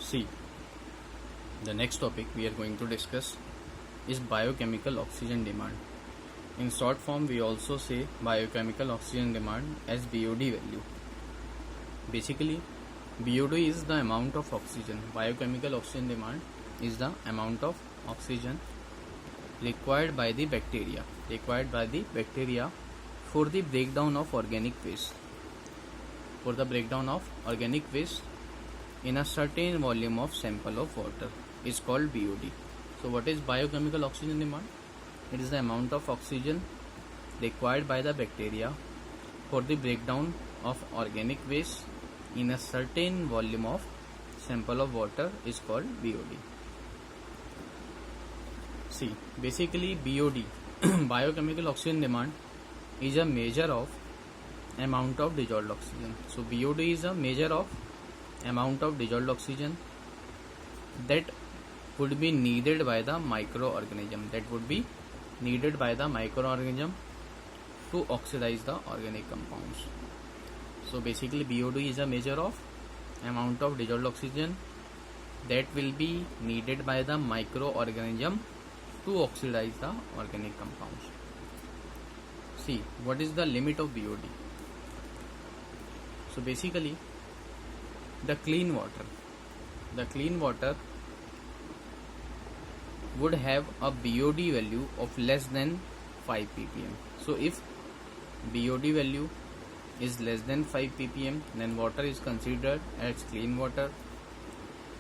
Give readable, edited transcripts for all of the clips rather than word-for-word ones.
See, the next topic we are going to discuss is biochemical oxygen demand. In short form, we also say biochemical oxygen demand as BOD value. Basically, BOD is the amount of oxygen. Biochemical oxygen demand is the amount of oxygen required by the bacteria for the breakdown of organic waste. For the breakdown of organic waste in a certain volume of sample of water is called BOD. So what is biochemical oxygen demand? It is the amount of oxygen required by the bacteria for the breakdown of organic waste in a certain volume of sample of water is called BOD. See, basically BOD biochemical oxygen demand is a measure of amount of dissolved oxygen. So BOD is a measure of amount of dissolved oxygen that would be needed by the microorganism to oxidize the organic compounds. So basically BOD is a measure of amount of dissolved oxygen that will be needed by the microorganism to oxidize the organic compounds. See, what is the limit of BOD? So basically the clean water would have a BOD value of less than 5 ppm. So if BOD value is less than 5 ppm, then water is considered as clean water.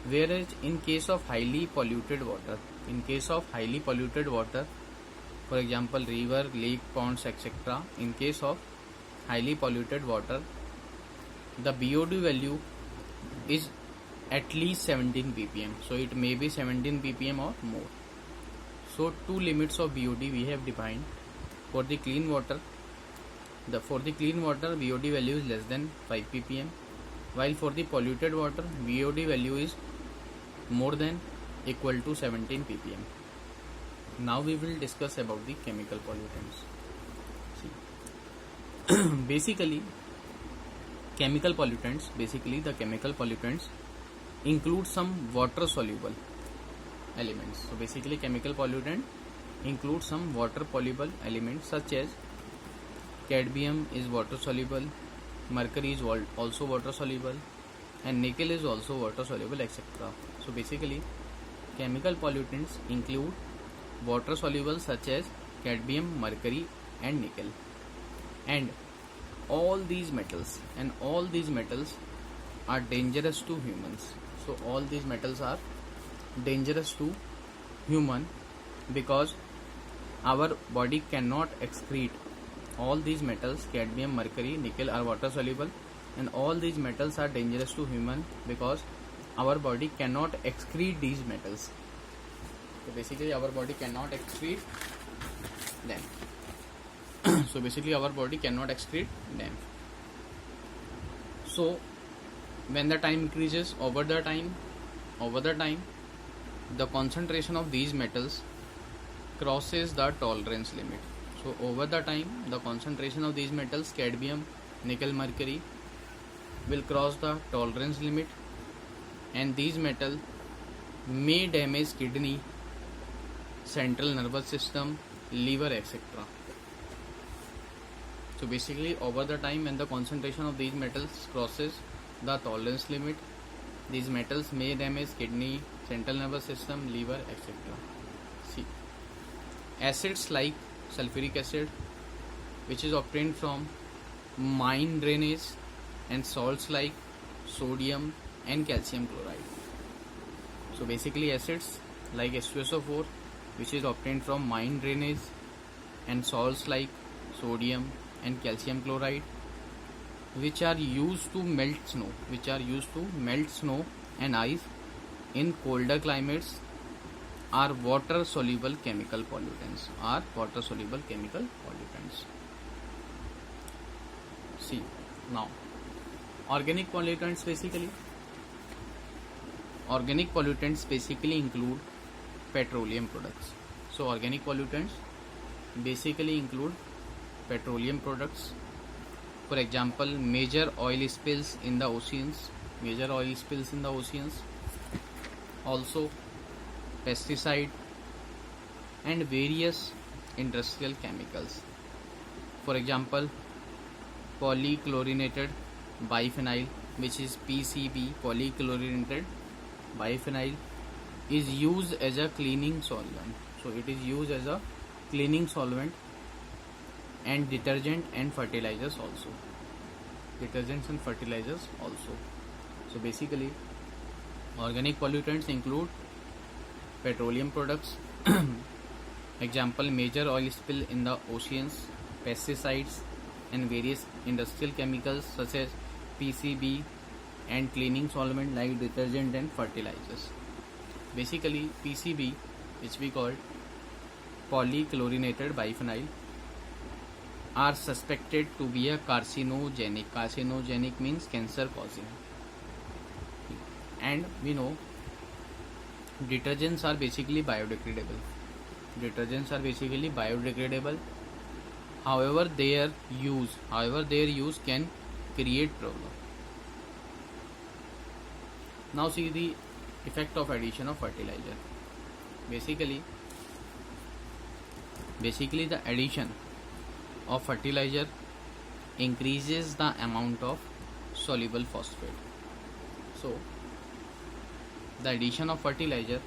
Whereas in case of highly polluted water, for example river, lake, ponds, etc., in case of highly polluted water, the BOD value is at least 17 ppm. So it may be 17 ppm or more. So two limits of BOD we have defined. For the clean water, BOD value is less than 5 ppm, while for the polluted water BOD value is more than equal to 17 ppm. Now we will discuss about the chemical pollutants. See, basically the chemical pollutants include some water soluble elements. So basically chemical pollutant include some water soluble elements such as cadmium is water soluble, mercury is also water soluble, and nickel is also water soluble, etc. So basically chemical pollutants include water soluble such as cadmium, mercury and nickel, and all these metals are dangerous to humans. So all these metals are dangerous to human because our body cannot excrete all these metals. Cadmium, mercury, nickel are water soluble, and all these metals are dangerous to human because our body cannot excrete these metals. So basically our body cannot excrete them. So when the time increases, over the time the concentration of these metals crosses the tolerance limit. So over the time the concentration of these metals, cadmium, nickel, mercury, will cross the tolerance limit, and these metals may damage kidney, central nervous system, liver, etc. So basically over the time when the concentration of these metals crosses the tolerance limit, these metals may damage kidney, central nervous system, liver, etc. See, acids like sulfuric acid, which is obtained from mine drainage, and salts like sodium and calcium chloride. So basically acids like H2SO4, which is obtained from mine drainage, and salts like sodium and calcium chloride, which are used to melt snow and ice in colder climates, are water soluble chemical pollutants. See, now organic pollutants basically include petroleum products. So organic pollutants basically include petroleum products. For example, major oil spills in the oceans, also pesticide and various industrial chemicals. For example, polychlorinated biphenyl, which is PCB, polychlorinated biphenyl, is used as a cleaning solvent. So it is used as a cleaning solvent and detergent and fertilizers also. Detergents and fertilizers also. So basically, organic pollutants include petroleum products, example major oil spill in the oceans, pesticides and various industrial chemicals such as PCB and cleaning solvent like detergent and fertilizers. Basically PCB, which we call polychlorinated biphenyl, are suspected to be a carcinogenic. Carcinogenic means cancer causing. And we know detergents are basically biodegradable. However, their use can create problem. Now see the effect of addition of fertilizer. Basically the addition of fertilizer increases the amount of soluble phosphate. So the addition of fertilizer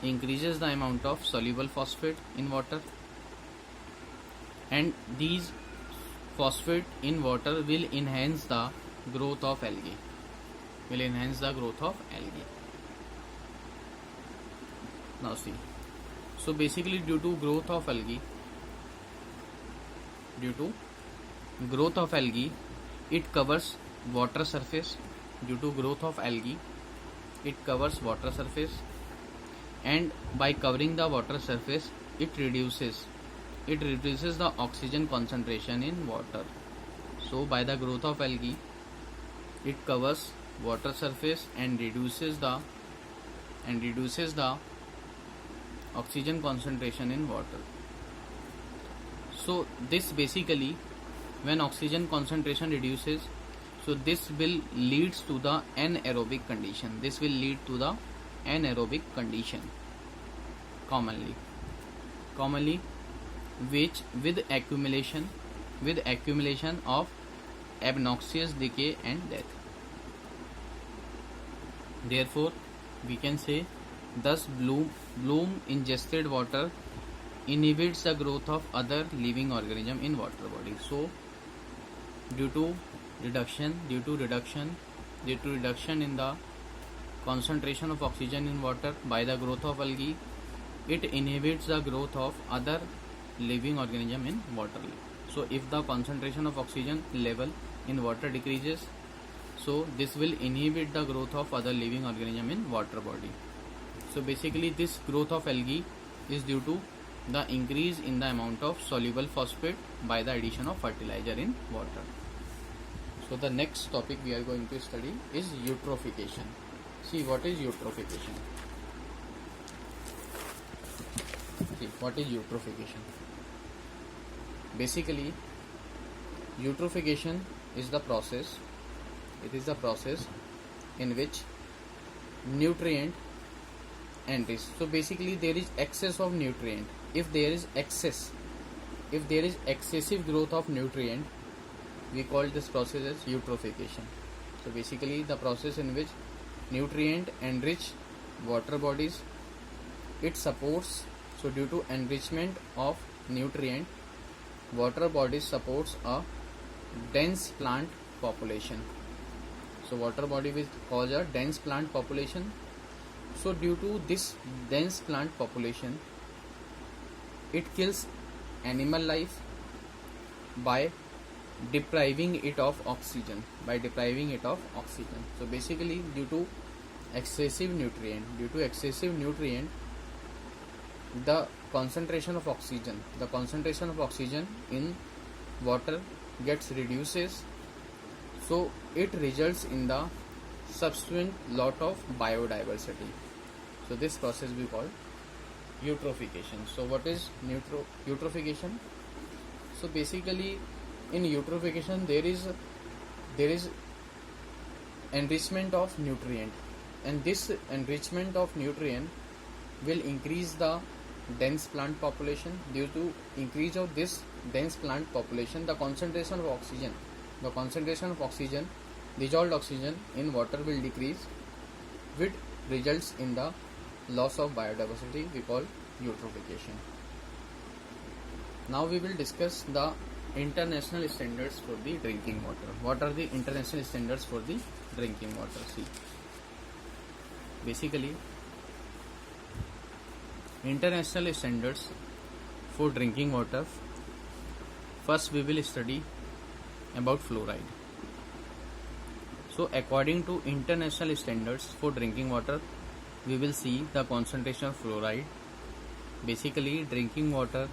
increases the amount of soluble phosphate in water, and these phosphate in water will enhance the growth of algae. Now see, so basically due to growth of algae, it covers water surface. Due to growth of algae, it covers water surface, and by covering the water surface, it reduces the oxygen concentration in water. So by the growth of algae, it covers water surface and reduces the oxygen concentration in water. So this basically, when oxygen concentration reduces, so this will leads to the anaerobic condition. Commonly which with accumulation of obnoxious decay and death. Therefore we can say, thus bloom ingested water inhibits the growth of other living organism in water body. So due to reduction in the concentration of oxygen in water by the growth of algae, it inhibits the growth of other living organism in water. So if the concentration of oxygen level in water decreases, so this will inhibit the growth of other living organism in water body. So basically this growth of algae is due to the increase in the amount of soluble phosphate by the addition of fertilizer in water. So the next topic we are going to study is eutrophication. See, what is eutrophication? Basically, eutrophication is the process. It is the process in which nutrient entries. So basically there is excess of nutrient. If there is excessive growth of nutrient, we call this process as eutrophication. So basically the process in which nutrient enrich water bodies, it supports. So due to enrichment of nutrient, water bodies supports a dense plant population. So water body will cause a dense plant population. So due to this dense plant population, it kills animal life by depriving it of oxygen. So basically due to excessive nutrient, the concentration of oxygen in water gets reduces. So it results in the subsequent lot of biodiversity. So this process we call eutrophication. So what is eutrophication? So basically in eutrophication there is enrichment of nutrient. and this enrichment of nutrient will increase the dense plant population. Due to increase of this dense plant population, the concentration of oxygen, dissolved oxygen in water will decrease, which results in the loss of biodiversity we call eutrophication. Now we will discuss the international standards for the drinking water. What are the international standards for the drinking water? See, basically international standards for drinking water. First we will study about fluoride. So according to international standards for drinking water, we will see the concentration of fluoride. Basically, drinking water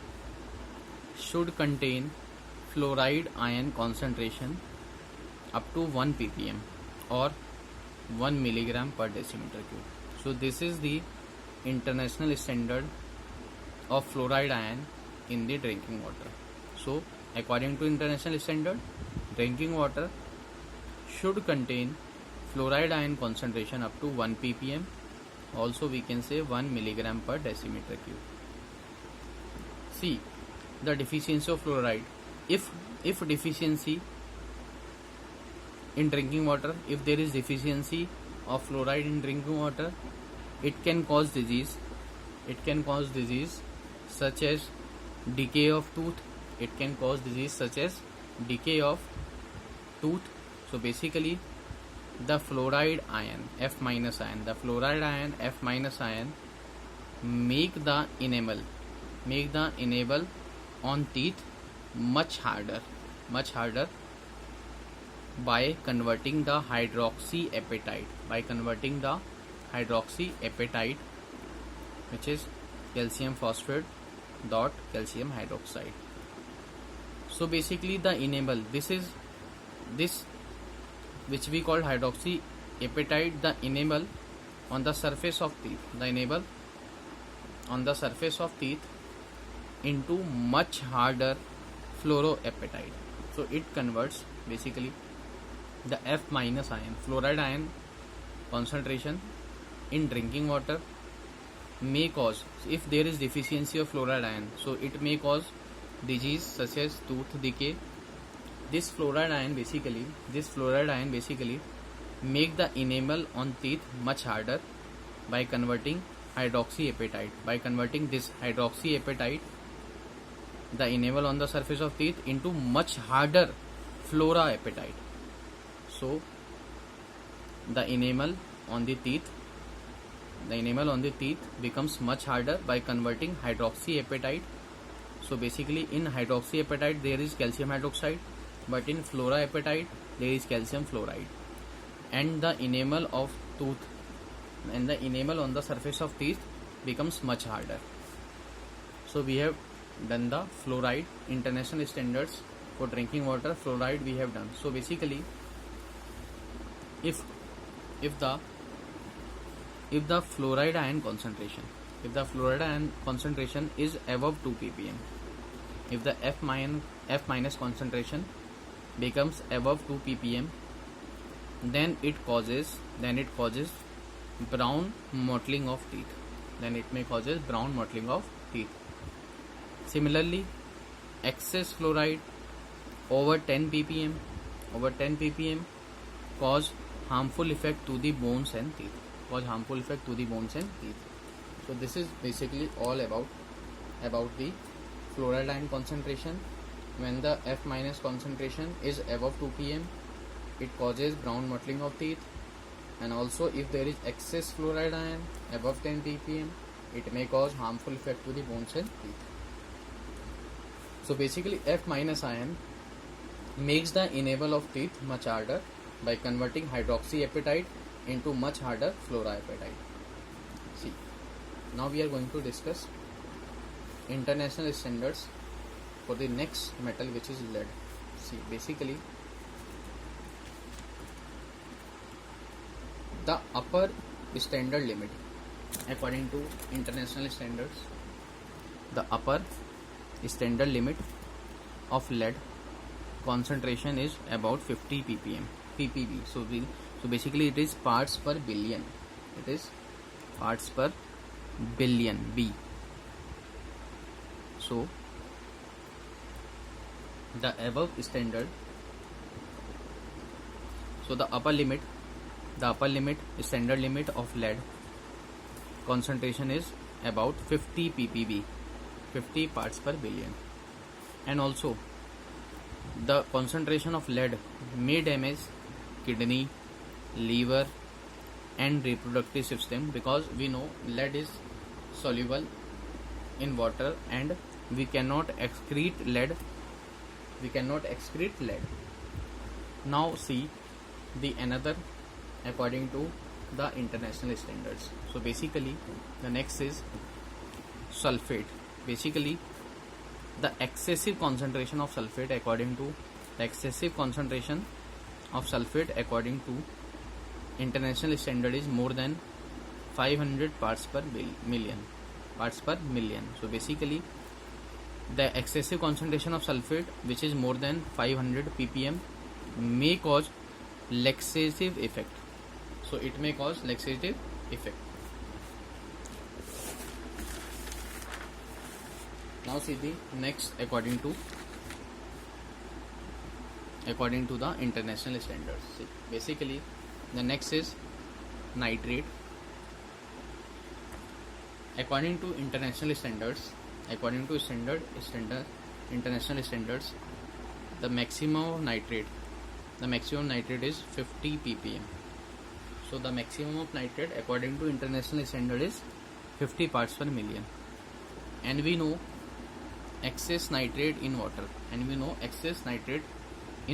should contain fluoride ion concentration up to 1 ppm or 1 milligram per decimeter cube. So this is the international standard of fluoride ion in the drinking water. So according to international standard, drinking water should contain fluoride ion concentration up to 1 ppm, also we can say 1 milligram per decimeter cube. See, the deficiency of fluoride. If deficiency in drinking water, if there is deficiency of fluoride in drinking water, it can cause disease. It can cause disease such as decay of tooth. It can cause disease such as decay of tooth. So basically, the fluoride ion F minus ion, F minus ion make the enamel on teeth much harder by converting the hydroxyapatite, which is calcium phosphate dot calcium hydroxide. So basically the enamel, this which we call hydroxyapatite, the enamel on the surface of teeth, into much harder fluoroapatite. So it converts basically the F minus ion, fluoride ion concentration in drinking water may cause, if there is deficiency of fluoride ion, so it may cause disease such as tooth decay. This fluoride ion basically make the enamel on teeth much harder by converting hydroxyapatite. By converting this hydroxyapatite, the enamel on the surface of teeth into much harder fluoroapatite. So the enamel on the teeth becomes much harder by converting hydroxyapatite. So basically in hydroxyapatite there is calcium hydroxide, but in fluoroapatite there is calcium fluoride, and the enamel of tooth and the enamel on the surface of teeth becomes much harder. So we have done the fluoride international standards for drinking water. Fluoride we have done. So basically, if the fluoride ion concentration is above 2 ppm, if the F minus concentration becomes above 2 ppm, then it causes brown mottling of teeth. Similarly, excess fluoride over 10 ppm cause harmful effect to the bones and teeth. So this is basically all about the fluoride ion concentration. When the F minus concentration is above 2 ppm, it causes brown mottling of teeth, and also if there is excess fluoride ion above 10 ppm, it may cause harmful effect to the bones and teeth. So basically F minus ion makes the enamel of teeth much harder by converting hydroxyapatite into much harder fluoroapatite. See, now we are going to discuss international standards for the next metal, which is lead. See, basically the upper standard limit according to international standards, the upper standard limit of lead concentration is about 50 ppb. So basically it is parts per billion. It is parts per billion, B. So the above standard, so the upper limit standard limit of lead concentration is about 50 ppb, 50 parts per billion. And also the concentration of lead may damage kidney, liver and reproductive system, because we know lead is soluble in water and we cannot excrete lead. Now see the another according to the international standards. So basically the next is sulfate. Basically the excessive concentration of sulfate according to international standard is more than 500 parts per million. So basically the excessive concentration of sulfate, which is more than 500 ppm, may cause laxative effect. So it may cause laxative effect. Now see the next according to the international standards. See, basically the next is nitrate. According to international standards, international standards, the maximum nitrate is 50 ppm. So the maximum of nitrate according to international standard is 50 parts per million. And we know excess nitrate in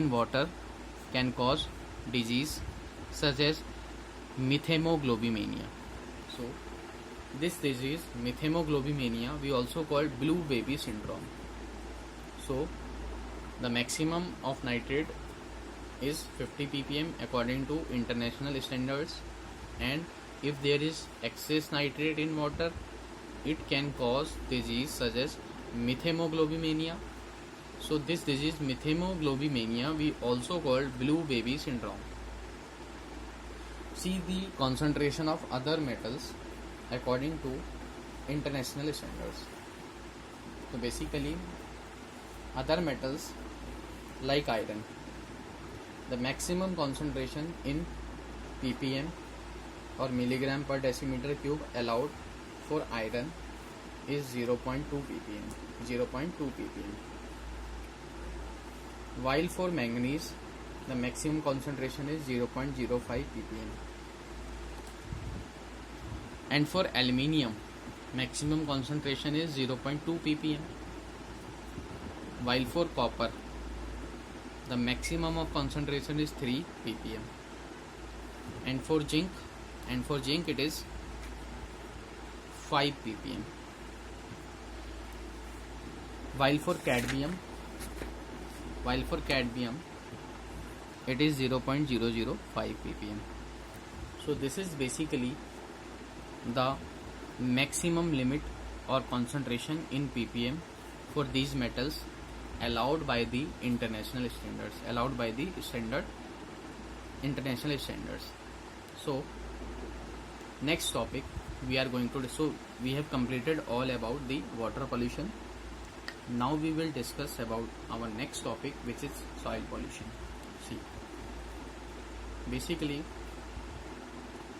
water can cause disease such as methemoglobinemia. So this disease, methemoglobinemia, we also call blue baby syndrome. So the maximum of nitrate is 50 ppm according to international standards, and if there is excess nitrate in water, it can cause disease such as methemoglobinemia. So this disease, methemoglobinemia, we also call blue baby syndrome. See the concentration of other metals according to international standards. So basically other metals like iron, the maximum concentration in ppm or milligram per decimeter cube allowed for iron is 0.2 ppm. While for manganese the maximum concentration is 0.05 ppm. And for aluminium maximum concentration is 0.2 ppm. While for copper the maximum of concentration is 3 ppm. And for zinc it is 5 ppm. While for cadmium it is 0.005 ppm. So this is basically the maximum limit or concentration in ppm for these metals allowed by the international standards, international standards. So next topic we are going to, so we have completed all about the water pollution. Now we will discuss about our next topic, which is soil pollution. See, basically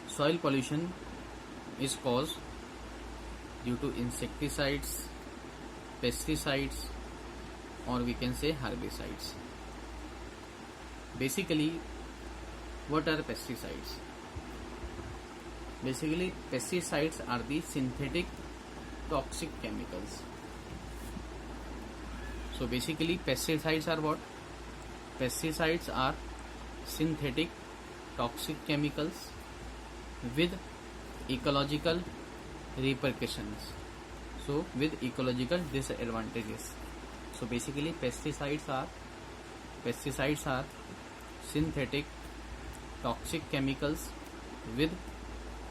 soil pollution is caused due to insecticides, pesticides, or we can say herbicides. Basically, what are pesticides? Basically, pesticides are the synthetic toxic chemicals. So basically, pesticides are what? Pesticides are synthetic toxic chemicals with ecological repercussions. So with ecological disadvantages. So basically, pesticides are synthetic toxic chemicals with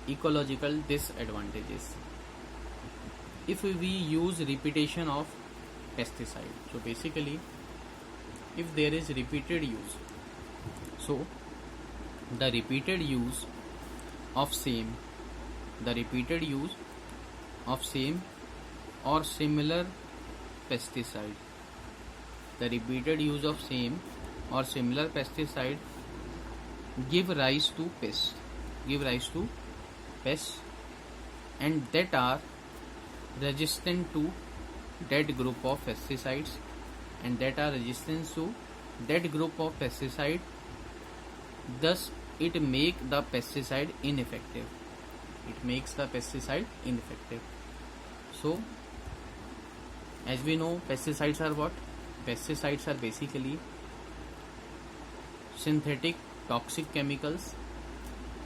ecological disadvantages. If we use repetition of pesticide, so basically if there is repeated use, so the repeated use of same the repeated use of same or similar pesticide. The repeated use of same or similar pesticide give rise to pests. And that are resistant to that group of pesticides, thus it makes the pesticide ineffective. So as we know, pesticides are what? Pesticides are basically synthetic toxic chemicals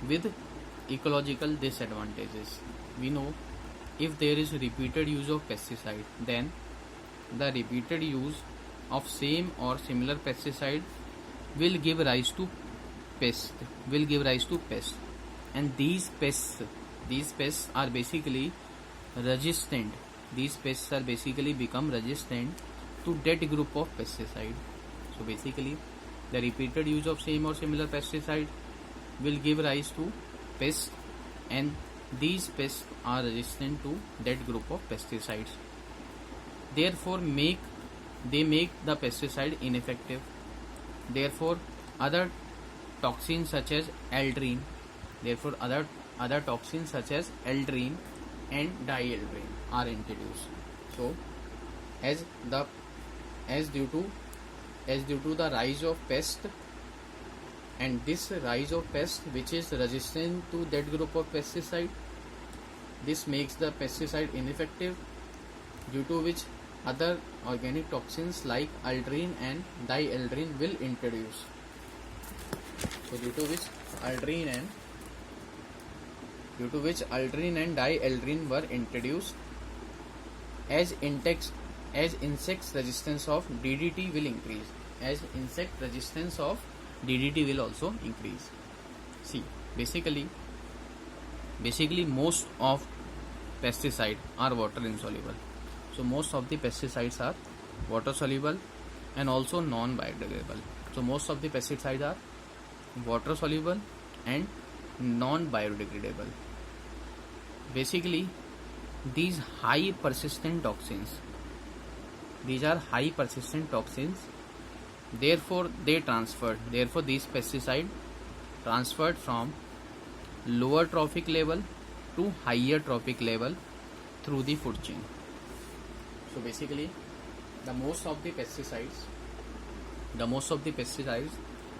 with ecological disadvantages. We know if there is repeated use of pesticide, then the repeated use of same or similar pesticide will give rise to pests. And these pests are basically resistant. These pests are basically become resistant to that group of pesticide. So basically, the repeated use of same or similar pesticide will give rise to pests, and these pests are resistant to that group of pesticides. Therefore, they make the pesticide ineffective. Therefore, other toxins such as aldrin, and dieldrin are introduced. So, as due to the rise of pest, and this rise of pest which is resistant to that group of pesticide, this makes the pesticide ineffective, due to which other organic toxins like aldrin and dieldrin will introduce. So due to which aldrin and dieldrin were introduced, as insects resistance of DDT will increase. will also increase. See, basically most of pesticides are water insoluble. So most of the pesticides are water soluble and also non-biodegradable. So most of the pesticides are water soluble and non-biodegradable. Basically, these are high persistent toxins. Therefore, these pesticides transferred from lower trophic level to higher trophic level through the food chain. So basically, the most of the pesticides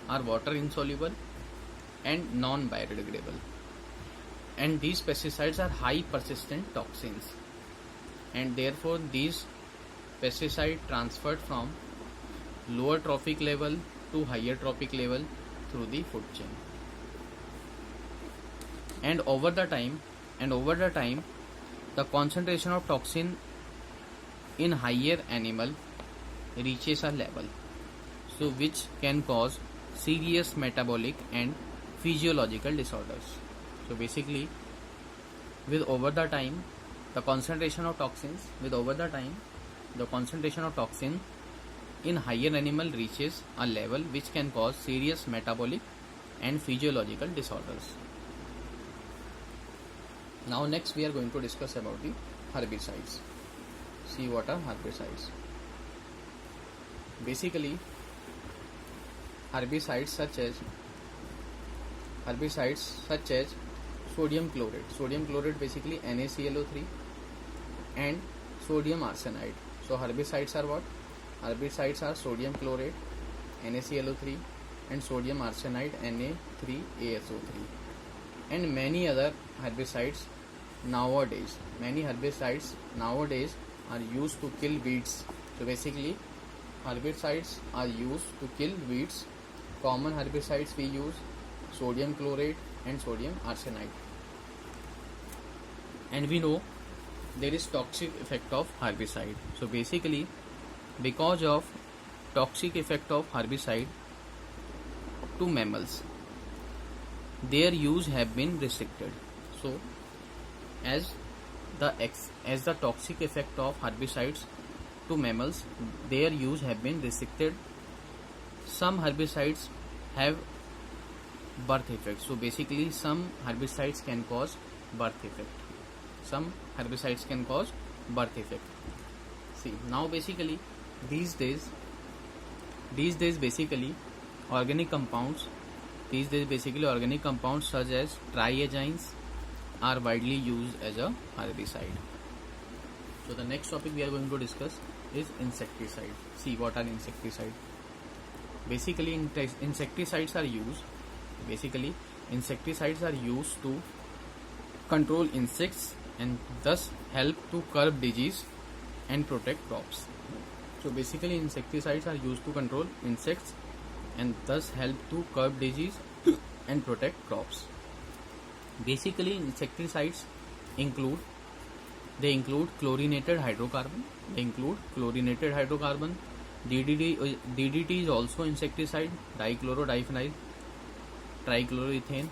are water insoluble and non-biodegradable, and these pesticides are high persistent toxins, and therefore these pesticides transferred from lower trophic level to higher trophic level through the food chain. And over the time, the concentration of toxin in higher animal reaches a level, so which can cause serious metabolic and physiological disorders. So basically, over the time, the concentration of toxin in higher animal reaches a level which can cause serious metabolic and physiological disorders. Now next we are going to discuss about the herbicides. See what are herbicides. Basically, herbicides such as sodium chloride basically NaClO3, and sodium arsenide. So herbicides are what? Herbicides are sodium chloride, NaClO3, and sodium arsenide, Na3ASO3, and many other herbicides nowadays. Are used to kill weeds. So basically, herbicides are used to kill weeds. Common herbicides we use sodium chloride and sodium arsenide. And we know there is toxic effect of herbicide. So basically, because of toxic effect of herbicide to mammals, their use have been restricted. So as the toxic effect of herbicides to mammals, their use have been restricted. Some herbicides have birth effects. So basically, some herbicides can cause birth effect. Some herbicides can cause birth effect. See, now basically these days basically organic compounds such as triazines are widely used as a herbicide. So the next topic we are going to discuss is insecticide. See, what are insecticide? Basically insecticides are used to control insects and thus help to curb disease and protect crops. So basically insecticides are used to control insects and thus help to curb disease and protect crops. Basically insecticides include chlorinated hydrocarbon. DDT is also insecticide. Dichloro-diphenyl trichloroethane,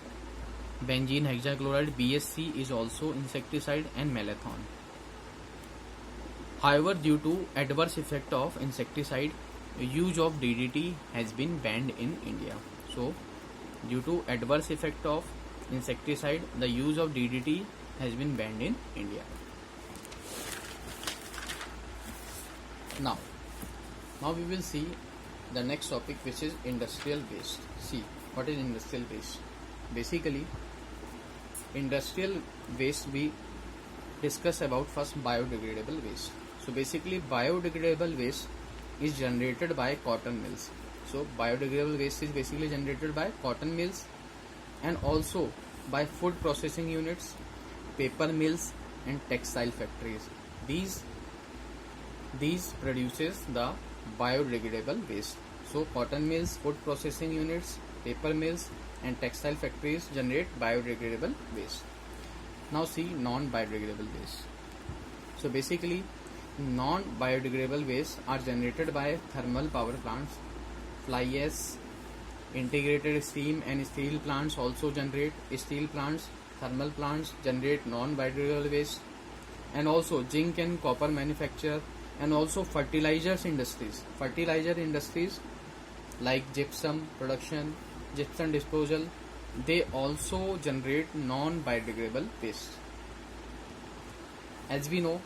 benzene hexachloride, BSC is also insecticide, and malathion. However, due to adverse effect of insecticide, use of DDT has been banned in India. So, due to adverse effect of insecticide, the use of DDT has been banned in India. Now we will see the next topic, which is industrial waste. See, what is industrial waste? Basically, industrial waste we discuss about first biodegradable waste. So basically biodegradable waste is generated by cotton mills. So biodegradable waste is basically generated by cotton mills and also by food processing units, paper mills and textile factories. These produces the biodegradable waste. So cotton mills, food processing units, paper mills and textile factories generate biodegradable waste. Now see non-biodegradable waste. So basically non-biodegradable waste are generated by thermal power plants, fly ash, integrated steam and steel plants also generate. Steel plants, thermal plants generate non-biodegradable waste, and also zinc and copper manufacture, and also fertilizer industries like gypsum production, gypsum disposal, they also generate non-biodegradable waste. As we know,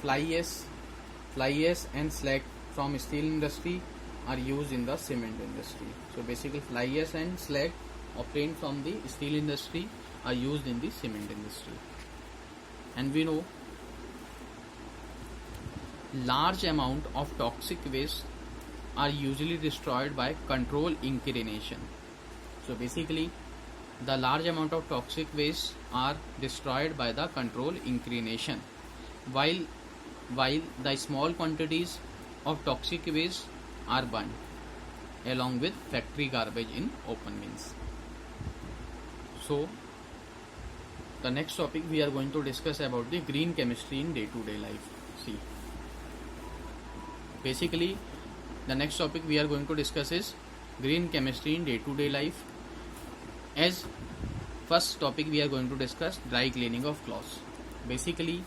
fly ash and slag from steel industry are used in the cement industry. So basically fly ash and slag obtained from the steel industry are used in the cement industry. And we know large amount of toxic waste are usually destroyed by control incineration. So basically the large amount of toxic waste are destroyed by the control incineration, while the small quantities of toxic waste are burned along with factory garbage in open bins. So the next topic we are going to discuss about the green chemistry in day-to-day life. See, basically the next topic we are going to discuss is green chemistry in day-to-day life. As first topic we are going to discuss dry cleaning of cloths. Basically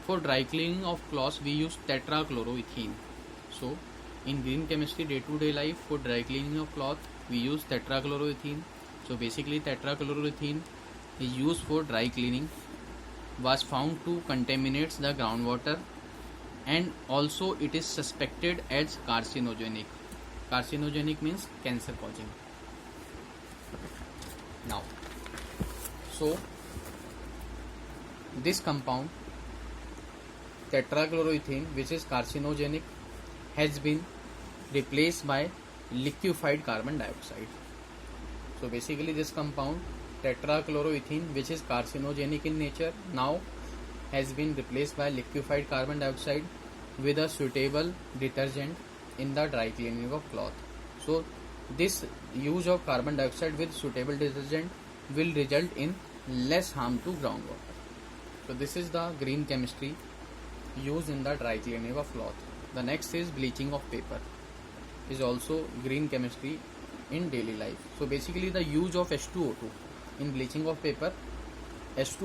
for dry cleaning of cloths we use tetrachloroethene. So in green chemistry day-to-day life, for dry cleaning of cloth we use tetrachloroethene. So basically tetrachloroethene is used for dry cleaning, was found to contaminate the groundwater, and also it is suspected as carcinogenic. Carcinogenic means cancer causing. Now, so this compound tetrachloroethene, which is carcinogenic, has been replaced by liquefied carbon dioxide. So basically this compound tetrachloroethene, which is carcinogenic in nature, now has been replaced by liquefied carbon dioxide with a suitable detergent in the dry cleaning of cloth. So this use of carbon dioxide with suitable detergent will result in less harm to groundwater. So this is the green chemistry used in the dry cleaning of cloth. The next is bleaching of paper, is also green chemistry in daily life. So basically the use of H2O2 in bleaching of paper, use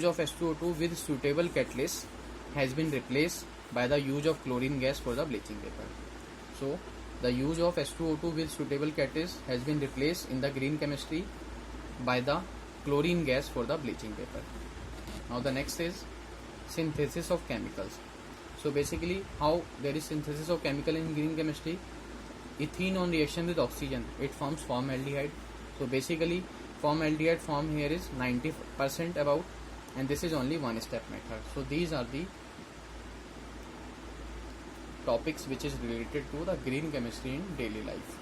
of H2O2 with suitable catalyst has been replaced by the use of chlorine gas for the bleaching paper. So the use of H2O2 with suitable catalyst has been replaced in the green chemistry by the chlorine gas for the bleaching paper. Now the next is synthesis of chemicals. So basically how there is synthesis of chemical in green chemistry. Ethene on reaction with oxygen, it forms formaldehyde. So basically formaldehyde form here is 90% about, and this is only one step method. So these are the topics which is related to the green chemistry in daily life.